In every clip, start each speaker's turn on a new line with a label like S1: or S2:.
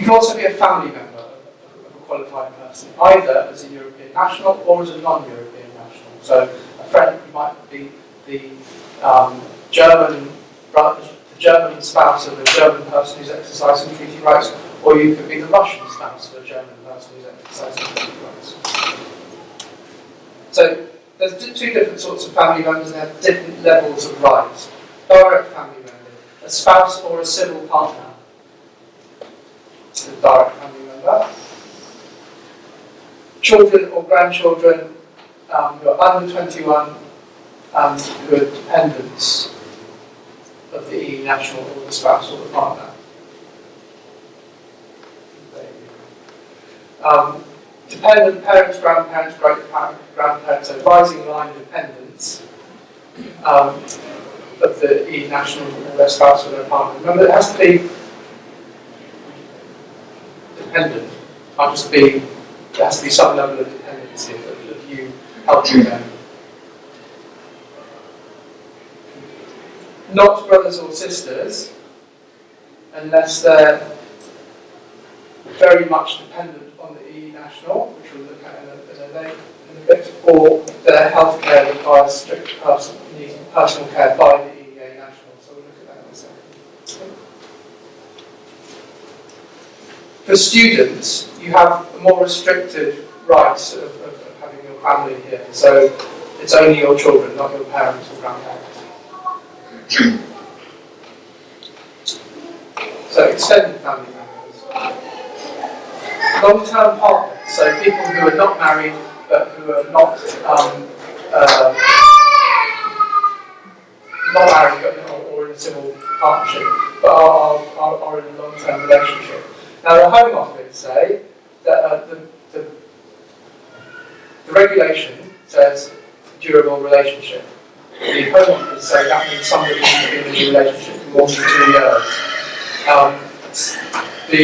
S1: can also be a family member of a qualified person, either as a European national or as a non-European national. So a friend might be the German spouse of a German person who's exercising treaty rights, or you could be the Russian spouse of a German person who's exercising treaty rights. So there's two different sorts of family members and they have different levels of rights. Direct family member, a spouse or a civil partner. The direct family member. Children or grandchildren who are under 21 and who are dependents of the EU national or the spouse or the partner. Dependent parents, grandparents, great-grandparents, so rising line dependents of the EU national or their spouse or their partner. Remember, it has to be dependent. It can't just be, there has to be some level of dependency of you helping them. Not brothers or sisters, unless they're very much dependent on the EU national, which we'll look at in a bit, or their healthcare requires strict personal care by the EU national. So we'll look at that in a second. For students, you have more restricted rights of having your family here. So it's only your children, not your parents or grandparents. So extended family members. Long-term partners, so people who are not married but who are not married but or in a civil partnership, but are in a long-term relationship. Now the Home Office say that the regulation says durable relationship. The Home Office say that means somebody who's been in a relationship for more than 2 years. The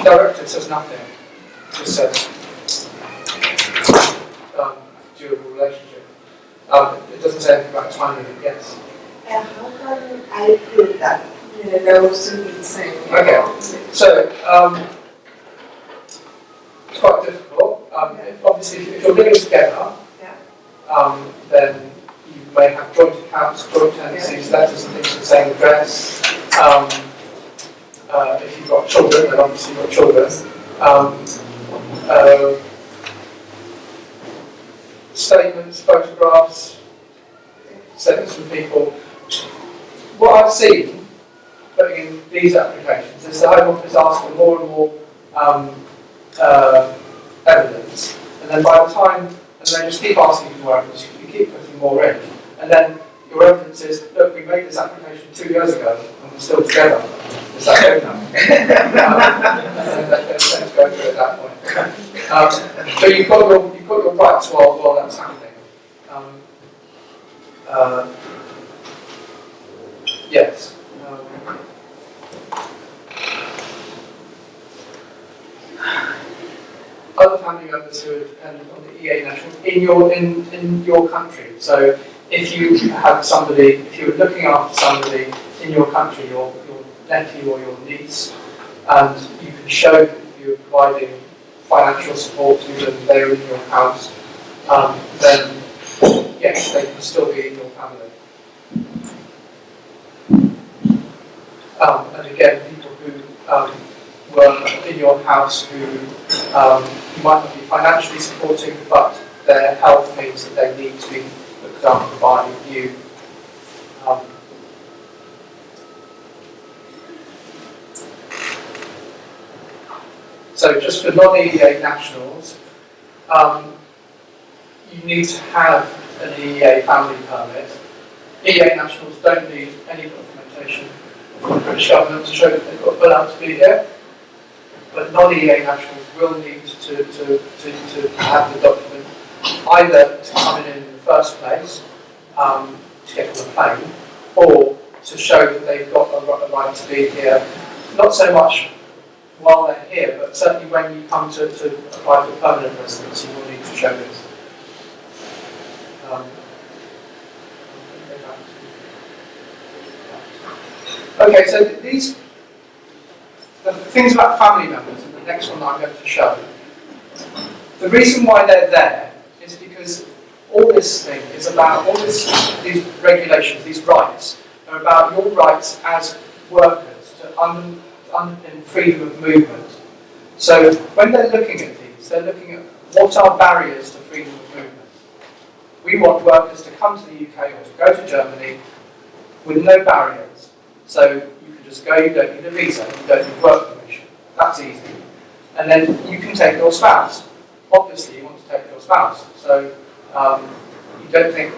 S1: directive says nothing. It just says durable relationship. It doesn't say anything about time limit. Yes.
S2: How can I prove that? Those who be saying.
S1: Okay. So it's quite difficult. Obviously, if you're living together, then you may have joint accounts, joint tenancies, letters and things with the same address. If you've got children, then obviously you've got children. Statements, photographs, statements from people. What I've seen putting in these applications is the Home Office asks for more and more evidence, and then by the time, and they just keep asking for more evidence, you keep putting more in, and then your evidence is, look, we made this application 2 years ago, and we're still together. Is that good enough? And then let's go through at that point. So you've got your rights while that's happening. Yes. Other family members who are dependent on the EA national in your country. So if you have somebody, if you're looking after somebody in your country, your nephew or your niece, and you can show that you're providing financial support to them, they're in your house, then yes, they can still be in your family. And again, people who were in your house who you might not be financially supporting, but their health means that they need to be looked after by you. So just for non-EEA nationals, you need to have an EEA family permit. EEA nationals don't need any documentation from the British government to show that they've got allowed to be here, but non-EEA nationals will need to have the document either to come in the first place, to get on the plane, or to show that they've got a right to be here, not so much while they're here, but certainly when you come to apply for permanent residence, you will need to show this. Okay, so these things about family members, and the next one that I'm going to show, the reason why they're there is because all this thing is about, these regulations, these rights, are about your rights as workers to underpin freedom of movement. So when they're looking at these, they're looking at what are barriers to freedom of movement. We want workers to come to the UK or to go to Germany with no barriers. So you can just go, you don't need a visa, you don't need work permission. That's easy. And then you can take your spouse. Obviously you want to take your spouse. So you don't think,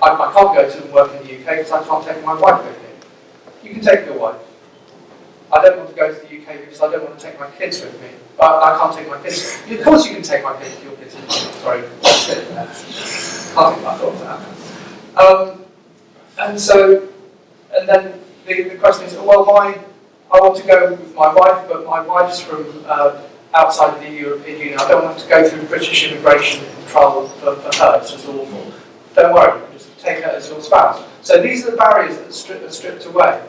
S1: I can't go to and work in the UK because I can't take my wife with me. You can take your wife. I don't want to go to the UK because I don't want to take my kids with me. But I can't take my kids. Of course you can take my kids, your kids. Sorry, that's it there. Can't think my thoughts out. And then the question is, well, I want to go with my wife, but my wife's from outside of the European Union. I don't want to go through British immigration control for her. It's just awful. Don't worry, you can just take her as your spouse. So these are the barriers that are stripped away.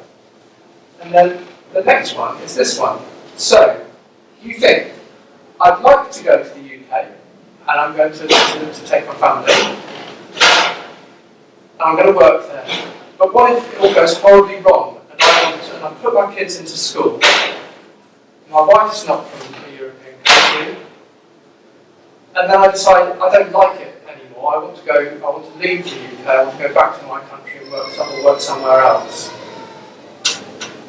S1: And then the next one is this one. So you think, I'd like to go to the UK, and I'm going to take my family, and I'm going to work there. But what if it all goes horribly wrong, and I put my kids into school, my wife's not from a European country, and then I decide I don't like it anymore, I want to leave the UK, I want to go back to my country and work somewhere else.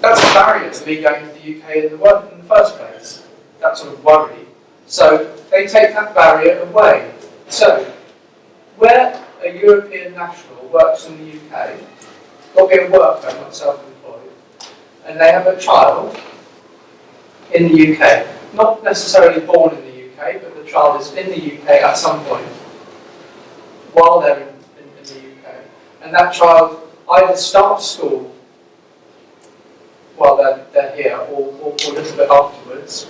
S1: That's a barrier to me going to the UK in the first place, that sort of worry. So they take that barrier away. So where a European national works in the UK, they'll be a worker, not self-employed, and they have a child in the UK, not necessarily born in the UK, but the child is in the UK at some point while they're in the UK, and that child either starts school while they're here, or a little bit afterwards.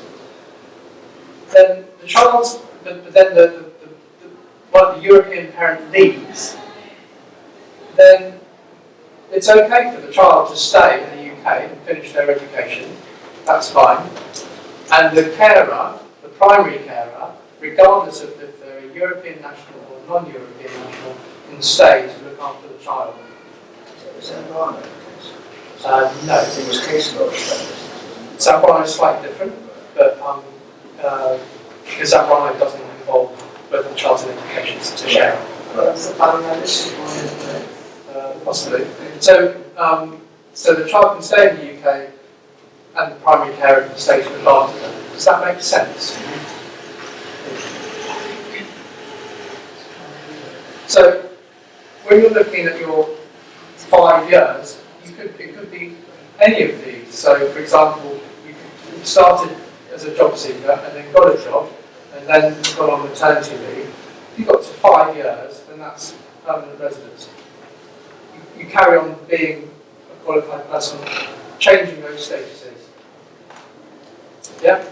S1: Then the child's, but then the European parent leaves, then it's okay for the child to stay in the UK and finish their education. That's fine. And the carer, the primary carer, regardless of if they're a European national or non-European national, can stay to look after the child.
S3: Is that right?
S1: No.
S3: It was case law.
S1: Zambrano is slightly different, but because Zambrano doesn't involve both the child's and education to share.
S2: Well, that's the Bangladeshi one, isn't it?
S1: Possibly. So the child can stay in the UK and the primary carer can stay to look after them. Does that make sense? So when you're looking at your 5 years, it could be any of these. So for example, you started as a job seeker and then got a job and then got on maternity leave. If you got to 5 years, then that's permanent residence. You carry on being a qualified person, changing those statuses. Yeah?